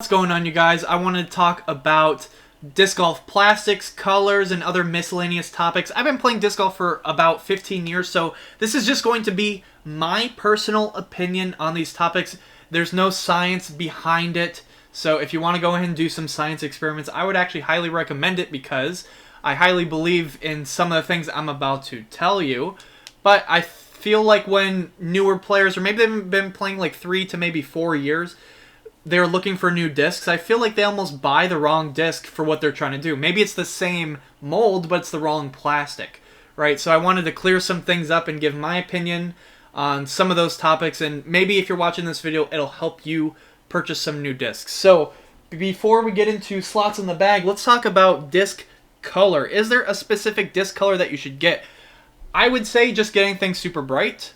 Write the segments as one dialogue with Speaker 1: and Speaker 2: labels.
Speaker 1: What's going on, you guys? I wanted to talk about disc golf plastics, colors, and other miscellaneous topics. I've been playing disc golf for about 15 years, so this is just going to be my personal opinion on these topics. There's no science behind it, so if you want to go ahead and do some science experiments, I would actually highly recommend it because I highly believe in some of the things I'm about to tell you. But I feel like when newer players, or maybe they've been playing like 3 to maybe 4 years, they're looking for new discs, I feel like they almost buy the wrong disc for what they're trying to do. Maybe it's the same mold, but it's the wrong plastic, right? So I wanted to clear some things up and give my opinion on some of those topics, and maybe if you're watching this video, it'll help you purchase some new discs. So before we get into slots in the bag, let's talk about disc color. Is there a specific disc color that you should get? I would say just getting things super bright,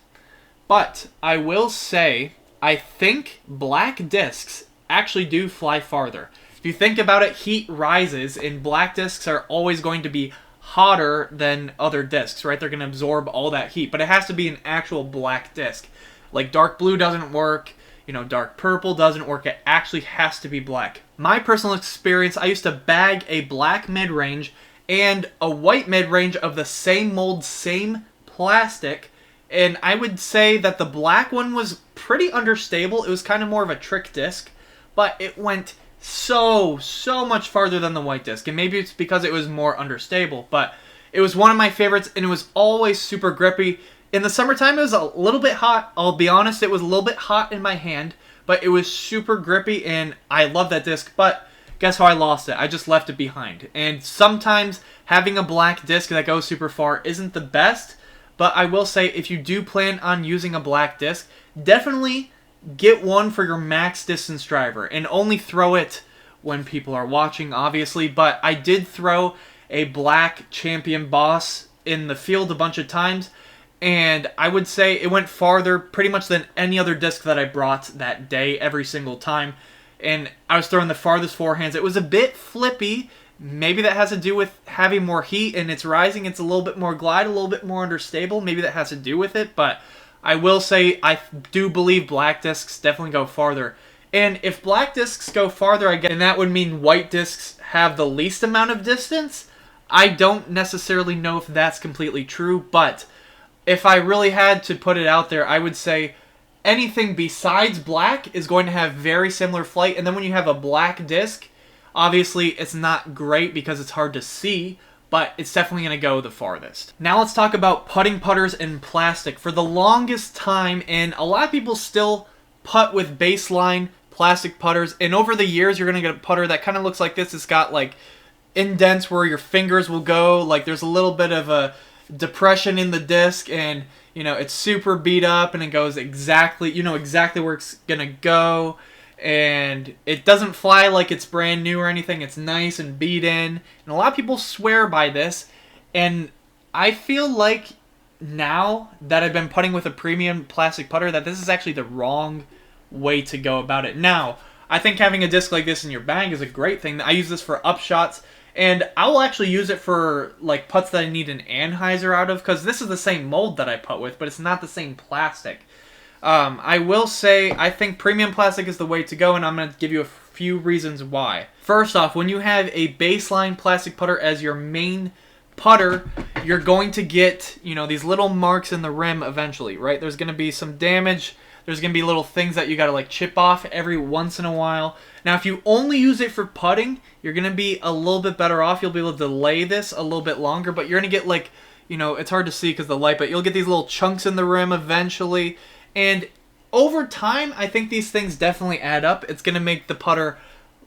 Speaker 1: but I will say I think black discs actually do fly farther. If you think about it, heat rises, and black discs are always going to be hotter than other discs, right? They're going to absorb all that heat, but it has to be an actual black disc. Like dark blue doesn't work, dark purple doesn't work. It actually has to be black. My personal experience, I used to bag a black mid-range and a white mid-range of the same mold, same plastic, and I would say that the black one was pretty understable. It was kind of more of a trick disc, but it went so much farther than the white disc. And maybe it's because it was more understable, but it was one of my favorites, and it was always super grippy. In the summertime, it was a little bit hot. I'll be honest, it was a little bit hot in my hand, but it was super grippy, and I love that disc. But guess how I lost it? I just left it behind. And sometimes having a black disc that goes super far isn't the best, but I will say, if you do plan on using a black disc, definitely get one for your max distance driver, and only throw it when people are watching, obviously. But I did throw a black Champion Boss in the field a bunch of times, and I would say it went farther pretty much than any other disc that I brought that day every single time. And I was throwing the farthest forehands. It was a bit flippy. Maybe that has to do with having more heat and it's rising. It's a little bit more glide, a little bit more understable. Maybe that has to do with it, but I will say I do believe black discs definitely go farther. And if black discs go farther, and that would mean white discs have the least amount of distance. I don't necessarily know if that's completely true, but if I really had to put it out there, I would say anything besides black is going to have very similar flight. And then when you have a black disc, obviously it's not great because it's hard to see, but it's definitely going to go the farthest. Now let's talk about putting putters in plastic. For the longest time, and a lot of people still putt with baseline plastic putters, and over the years you're going to get a putter that kind of looks like this. It's got like indents where your fingers will go, like there's a little bit of a depression in the disc, and it's super beat up, and it goes exactly, exactly where it's going to go. And it doesn't fly like it's brand new or anything. It's nice and beat in. And a lot of people swear by this. And I feel like now that I've been putting with a premium plastic putter, that this is actually the wrong way to go about it. Now, I think having a disc like this in your bag is a great thing. I use this for upshots. And I will actually use it for like putts that I need an anhyzer out of, because this is the same mold that I putt with, but it's not the same plastic. I will say I think premium plastic is the way to go, and I'm going to give you a few reasons why. First off, when you have a baseline plastic putter as your main putter, you're going to get, these little marks in the rim eventually, right? There's going to be some damage. There's going to be little things that you got to like chip off every once in a while. Now, if you only use it for putting, you're going to be a little bit better off. You'll be able to delay this a little bit longer, but you're going to get like, it's hard to see because of the light, but you'll get these little chunks in the rim eventually. And over time, I think these things definitely add up. It's going to make the putter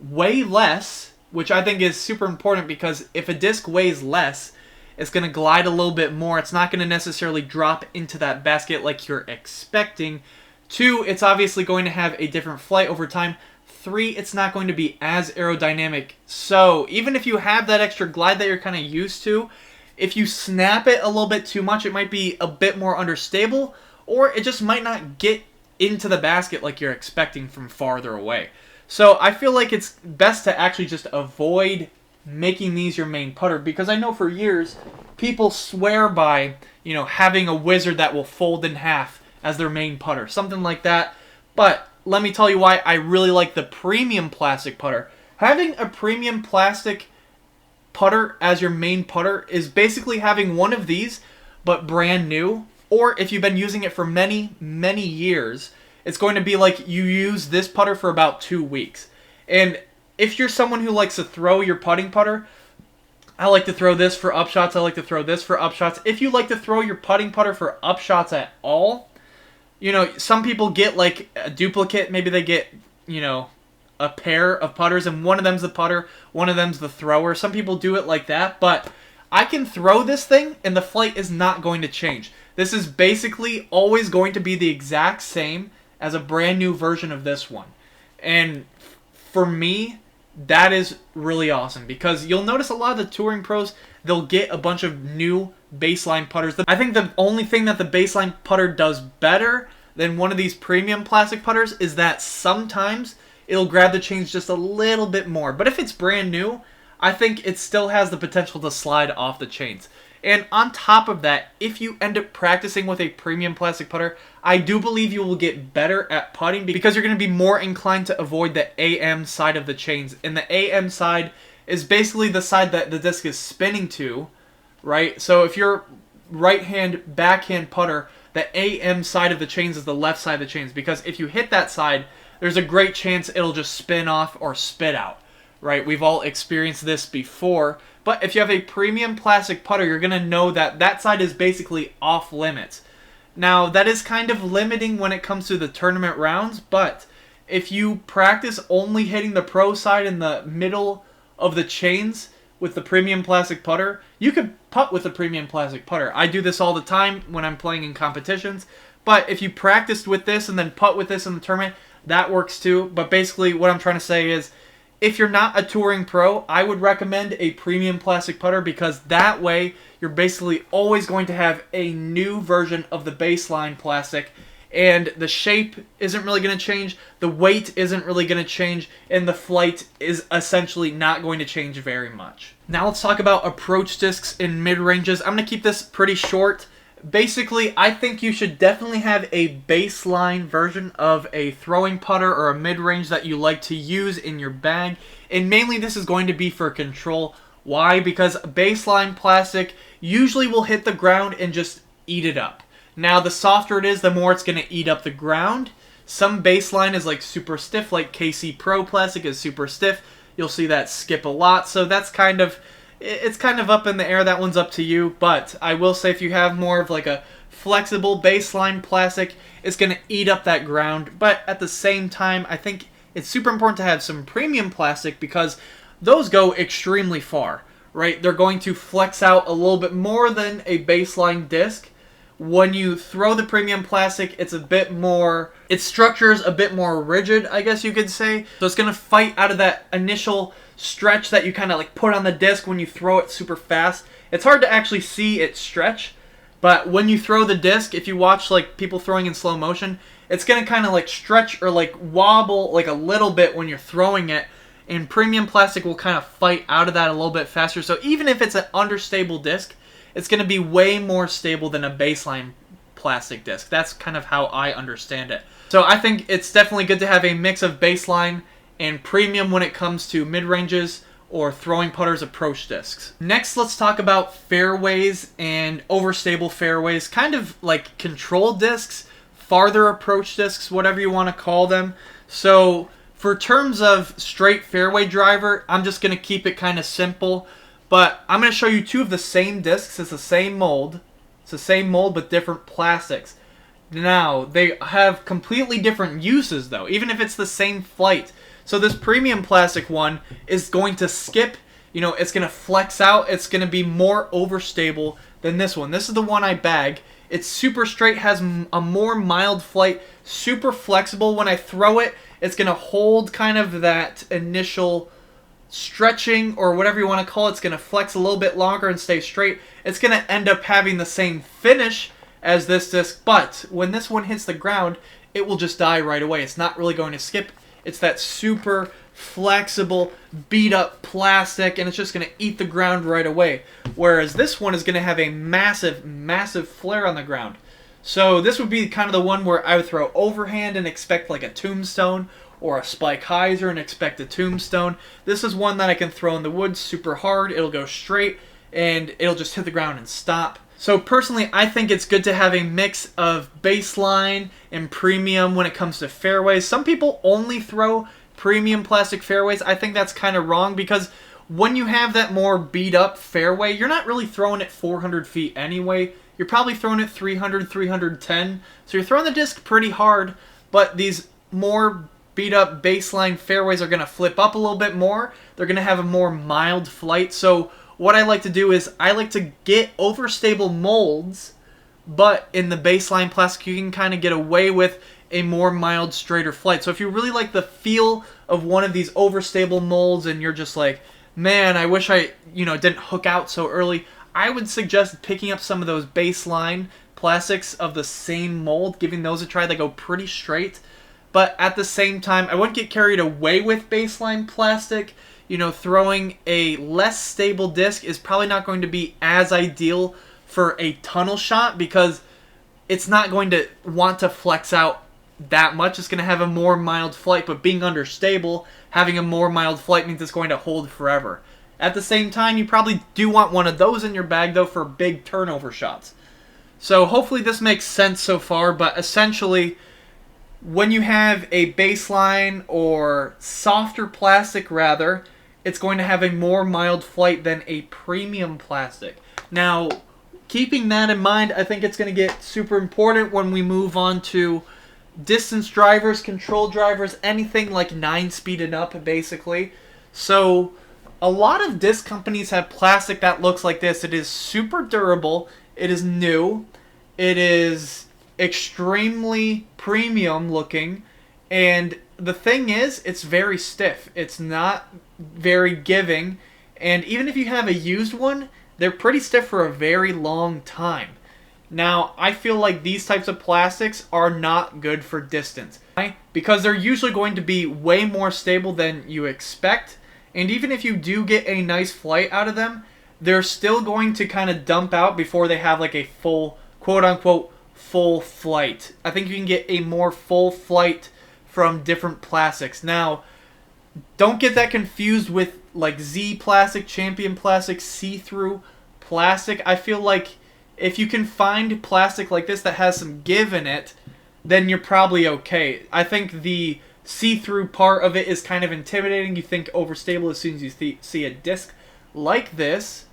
Speaker 1: weigh less, which I think is super important, because if a disc weighs less, it's going to glide a little bit more. It's not going to necessarily drop into that basket like you're expecting. 2, it's obviously going to have a different flight over time. 3, it's not going to be as aerodynamic. So even if you have that extra glide that you're kind of used to, if you snap it a little bit too much, it might be a bit more understable, or it just might not get into the basket like you're expecting from farther away. So I feel like it's best to actually just avoid making these your main putter, because I know for years people swear by, having a wizard that will fold in half as their main putter, something like that. But let me tell you why I really like the premium plastic putter. Having a premium plastic putter as your main putter is basically having one of these, but brand new. Or if you've been using it for many, many years, it's going to be like you use this putter for about 2 weeks. And if you're someone who likes to throw your putting putter, I like to throw this for upshots. I like to throw this for upshots. If you like to throw your putting putter for upshots at all, you know, some people get like a duplicate. Maybe they get, you know, a pair of putters and one of them's the putter, one of them's the thrower. Some people do it like that, but I can throw this thing and the flight is not going to change. This is basically always going to be the exact same as a brand new version of this one. And for me, that is really awesome because you'll notice a lot of the touring pros, they'll get a bunch of new baseline putters. I think the only thing that the baseline putter does better than one of these premium plastic putters is that sometimes it'll grab the chains just a little bit more. But if it's brand new, I think it still has the potential to slide off the chains. And on top of that, if you end up practicing with a premium plastic putter, I do believe you will get better at putting because you're going to be more inclined to avoid the AM side of the chains. And the AM side is basically the side that the disc is spinning to, right? So if you're right-hand, backhand putter, the AM side of the chains is the left side of the chains because if you hit that side, there's a great chance it'll just spin off or spit out, right? We've all experienced this before. But if you have a premium plastic putter, you're going to know that that side is basically off limits. Now, that is kind of limiting when it comes to the tournament rounds, but if you practice only hitting the pro side in the middle of the chains with the premium plastic putter, you could putt with a premium plastic putter. I do this all the time when I'm playing in competitions, but if you practiced with this and then putt with this in the tournament, that works too. But basically what I'm trying to say is, if you're not a touring pro, I would recommend a premium plastic putter because that way you're basically always going to have a new version of the baseline plastic and the shape isn't really going to change, the weight isn't really going to change, and the flight is essentially not going to change very much. Now let's talk about approach discs in mid-ranges. I'm going to keep this pretty short. Basically, I think you should definitely have a baseline version of a throwing putter or a mid-range that you like to use in your bag. And mainly this is going to be for control. Why? Because baseline plastic usually will hit the ground and just eat it up. Now, the softer it is, the more it's going to eat up the ground. Some baseline is like super stiff, like KC Pro plastic is super stiff. You'll see that skip a lot. So that's kind of... it's kind of up in the air. That one's up to you. But I will say if you have more of like a flexible baseline plastic, it's going to eat up that ground. But at the same time, I think it's super important to have some premium plastic because those go extremely far, right? They're going to flex out a little bit more than a baseline disc. When you throw the premium plastic, it's a bit more, its structure is a bit more rigid, I guess you could say. So it's going to fight out of that initial stretch that you kind of like put on the disc when you throw it super fast. It's hard to actually see it stretch, but when you throw the disc, if you watch like people throwing in slow motion, it's going to kind of like stretch or like wobble like a little bit when you're throwing it, and premium plastic will kind of fight out of that a little bit faster. So even if it's an understable disc, it's going to be way more stable than a baseline plastic disc. That's kind of how I understand it. So I think it's definitely good to have a mix of baseline and premium when it comes to mid-ranges or throwing putters approach discs. Next, let's talk about fairways and overstable fairways, kind of like control discs, farther approach discs, whatever you want to call them. So for terms of straight fairway driver, I'm just going to keep it kind of simple. But I'm going to show you two of the same discs. It's the same mold. It's the same mold but different plastics. Now, they have completely different uses though, even if it's the same flight. So this premium plastic one is going to skip, you know, it's going to flex out. It's going to be more overstable than this one. This is the one I bag. It's super straight, has a more mild flight, super flexible. When I throw it, it's going to hold kind of that initial stretching or whatever you want to call it. It's going to flex a little bit longer and stay straight. It's going to end up having the same finish as this disc, but when this one hits the ground, it will just die right away. It's not really going to skip. It's that super flexible, beat up plastic, and it's just going to eat the ground right away. Whereas this one is going to have a massive, massive flare on the ground. So this would be kind of the one where I would throw overhand and expect like a tombstone, or a spike hyzer and expect a tombstone. This is one that I can throw in the woods super hard. It'll go straight and it'll just hit the ground and stop. So personally, I think it's good to have a mix of baseline and premium when it comes to fairways. Some people only throw premium plastic fairways. I think that's kind of wrong, because when you have that more beat up fairway, you're not really throwing it 400 feet anyway. You're probably throwing it 300, 310. So you're throwing the disc pretty hard, but these more beat up baseline fairways are going to flip up a little bit more. They're going to have a more mild flight. So what I like to do is I like to get overstable molds, but in the baseline plastic you can kind of get away with a more mild, straighter flight. So if you really like the feel of one of these overstable molds and you're just like, man, I wish I didn't hook out so early, I would suggest picking up some of those baseline plastics of the same mold, giving those a try. They go pretty straight. But at the same time, I wouldn't get carried away with baseline plastic. Throwing a less stable disc is probably not going to be as ideal for a tunnel shot, because it's not going to want to flex out that much. It's going to have a more mild flight, but being understable, having a more mild flight means it's going to hold forever. At the same time, you probably do want one of those in your bag, though, for big turnover shots. So hopefully this makes sense so far, but essentially, when you have a baseline or softer plastic, rather, it's going to have a more mild flight than a premium plastic. Now, keeping that in mind, I think it's going to get super important when we move on to distance drivers, control drivers, anything like 9-speed and up, basically. So a lot of disc companies have plastic that looks like this. It is super durable. It is new. It is extremely premium looking. And the thing is, it's very stiff. It's not very giving. And even if you have a used one, they're pretty stiff for a very long time. Now, I feel like these types of plastics are not good for distance. Why? Because they're usually going to be way more stable than you expect. And even if you do get a nice flight out of them, they're still going to kind of dump out before they have like a full, quote-unquote, full flight. I think you can get a more full flight from different plastics. Now, don't get that confused with like Z plastic, Champion plastic, see-through plastic. I feel like if you can find plastic like this that has some give in it, then you're probably okay. I think the see-through part of it is kind of intimidating. You think overstable as soon as you see a disc like this,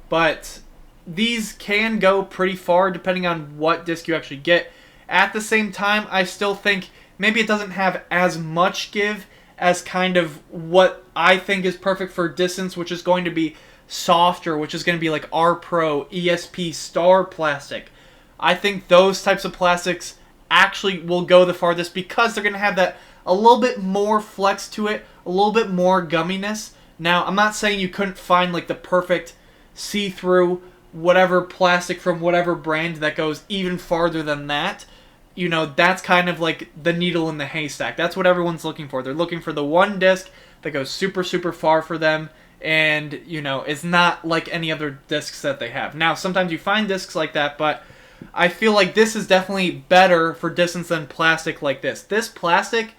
Speaker 1: but these can go pretty far depending on what disc you actually get. At the same time, I still think maybe it doesn't have as much give as kind of what I think is perfect for distance, which is going to be softer, which is going to be like R Pro, ESP Star plastic. I think those types of plastics actually will go the farthest because they're going to have that a little bit more flex to it, a little bit more gumminess. Now, I'm not saying you couldn't find like the perfect see-through whatever plastic from whatever brand that goes even farther than that. You know, that's kind of like the needle in the haystack. That's what everyone's looking for. They're looking for the one disc that goes super, super far for them, and, you know, it's not like any other discs that they have. Now, sometimes you find discs like that, but I feel like this is definitely better for distance than plastic like this. This plastic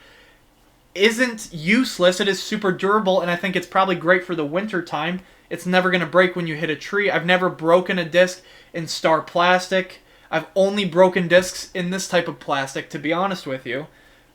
Speaker 1: isn't useless. It is super durable, and I think it's probably great for the winter time. It's never going to break when you hit a tree. I've never broken a disc in Star plastic. I've only broken discs in this type of plastic, to be honest with you.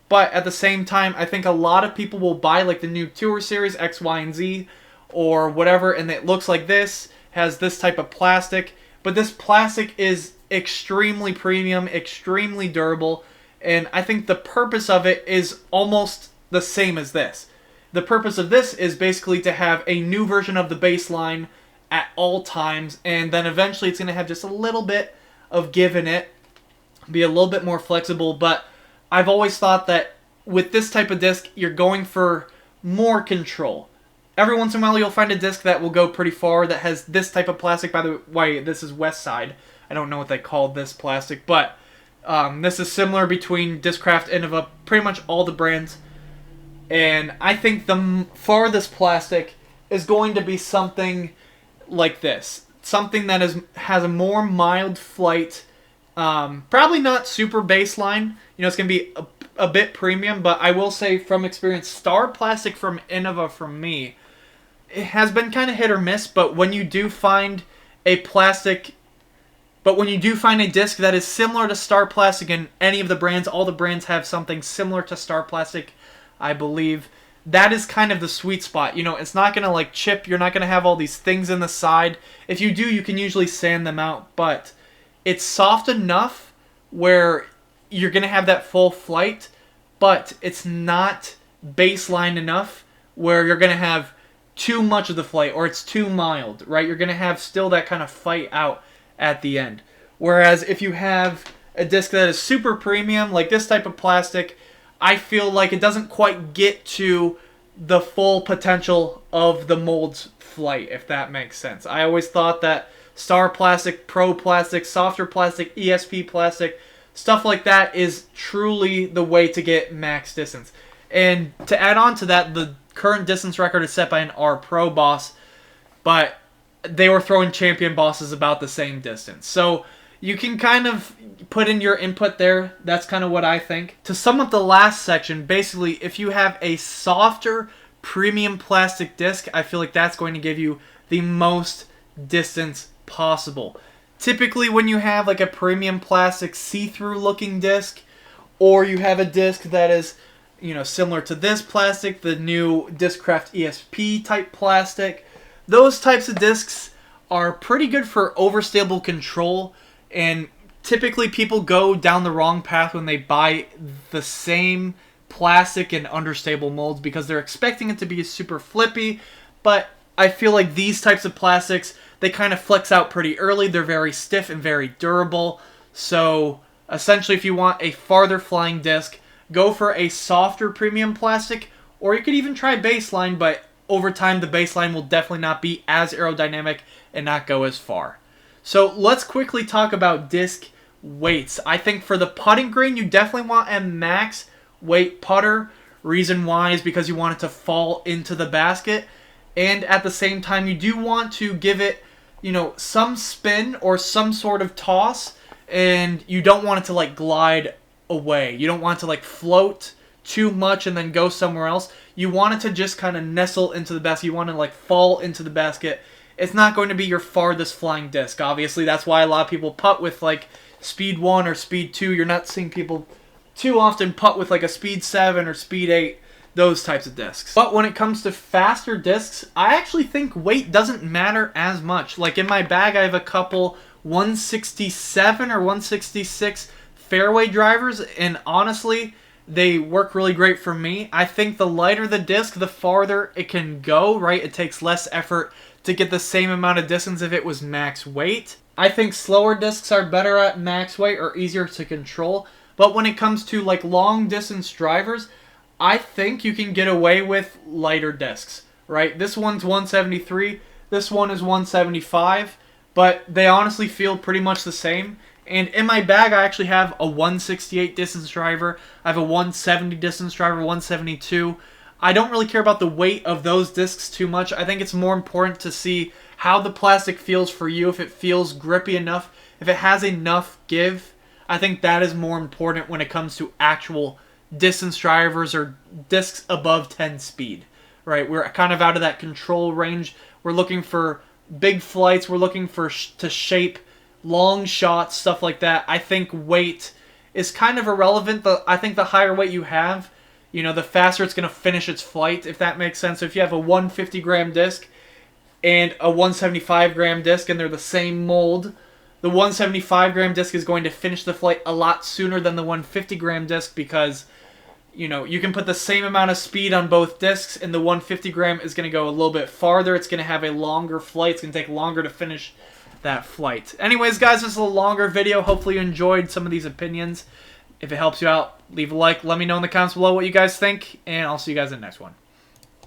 Speaker 1: But at the same time, I think a lot of people will buy like the new Tour Series X, Y, and Z or whatever, and it looks like this, has this type of plastic. But this plastic is extremely premium, extremely durable, and I think the purpose of it is almost the same as this. The purpose of this is basically to have a new version of the baseline at all times, and then eventually it's going to have just a little bit of give in it, be a little bit more flexible. But I've always thought that with this type of disc, you're going for more control. Every once in a while you'll find a disc that will go pretty far that has this type of plastic. By the way, this is West Side. I don't know what they call this plastic, but this is similar between Discraft, Innova, pretty much all the brands. And I think the farthest plastic is going to be something like this. Something that has a more mild flight, Probably not super baseline. You know, it's going to be a bit premium, but I will say from experience, Star Plastic from Innova from me, it has been kind of hit or miss, but when you do find a disc that is similar to Star Plastic in any of the brands, all the brands have something similar to Star Plastic, I believe. That is kind of the sweet spot. You know, it's not going to like chip. You're not going to have all these things in the side. If you do, you can usually sand them out, but it's soft enough where you're going to have that full flight, but it's not baseline enough where you're going to have too much of the flight or it's too mild, right? You're going to have still that kind of fight out at the end. Whereas if you have a disc that is super premium, like this type of plastic, I feel like it doesn't quite get to the full potential of the mold's flight, if that makes sense. I always thought that Star Plastic, Pro Plastic, Softer Plastic, ESP Plastic, stuff like that is truly the way to get max distance. And to add on to that, the current distance record is set by an R Pro boss, but they were throwing champion bosses about the same distance. So you can kind of put in your input there. That's kind of what I think. To sum up the last section, basically, if you have a softer premium plastic disc, I feel like that's going to give you the most distance possible. Typically, when you have like a premium plastic see-through looking disc, or you have a disc that is, you know, similar to this plastic, the new Discraft ESP type plastic, those types of discs are pretty good for overstable control. And typically people go down the wrong path when they buy the same plastic and understable molds because they're expecting it to be super flippy. But I feel like these types of plastics, they kind of flex out pretty early. They're very stiff and very durable. So essentially, if you want a farther flying disc, go for a softer premium plastic, or you could even try baseline, but over time the baseline will definitely not be as aerodynamic and not go as far. So let's quickly talk about disc weights. I think for the putting green, you definitely want a max weight putter. Reason why is because you want it to fall into the basket. And at the same time, you do want to give it, you know, some spin or some sort of toss. And you don't want it to like glide away. You don't want it to like float too much and then go somewhere else. You want it to just kind of nestle into the basket. You want to like fall into the basket. It's not going to be your farthest flying disc. Obviously, that's why a lot of people putt with like speed 1 or speed 2. You're not seeing people too often putt with like a speed 7 or speed 8, those types of discs. But when it comes to faster discs, I actually think weight doesn't matter as much. Like in my bag, I have a couple 167 or 166 fairway drivers, and honestly, they work really great for me. I think the lighter the disc, the farther it can go, right? It takes less effort to get the same amount of distance if it was max weight. I think slower discs are better at max weight or easier to control. But when it comes to like long distance drivers, I think you can get away with lighter discs, right? This one's 173, this one is 175, but they honestly feel pretty much the same. And in my bag, I actually have a 168 distance driver, I have a 170 distance driver, 172. I don't really care about the weight of those discs too much. I think it's more important to see how the plastic feels for you, if it feels grippy enough, if it has enough give. I think that is more important when it comes to actual distance drivers or discs above 10 speed, right? We're kind of out of that control range. We're looking for big flights. We're looking for to shape long shots, stuff like that. I think weight is kind of irrelevant. I think the higher weight you have, you know, the faster it's going to finish its flight, if that makes sense. So if you have a 150 gram disc and a 175 gram disc and they're the same mold, the 175 gram disc is going to finish the flight a lot sooner than the 150 gram disc because, you know, you can put the same amount of speed on both discs and the 150 gram is going to go a little bit farther. It's going to have a longer flight. It's going to take longer to finish that flight. Anyways, guys, this is a longer video. Hopefully you enjoyed some of these opinions. If it helps you out, leave a like. Let me know in the comments below what you guys think, and I'll see you guys in the next one.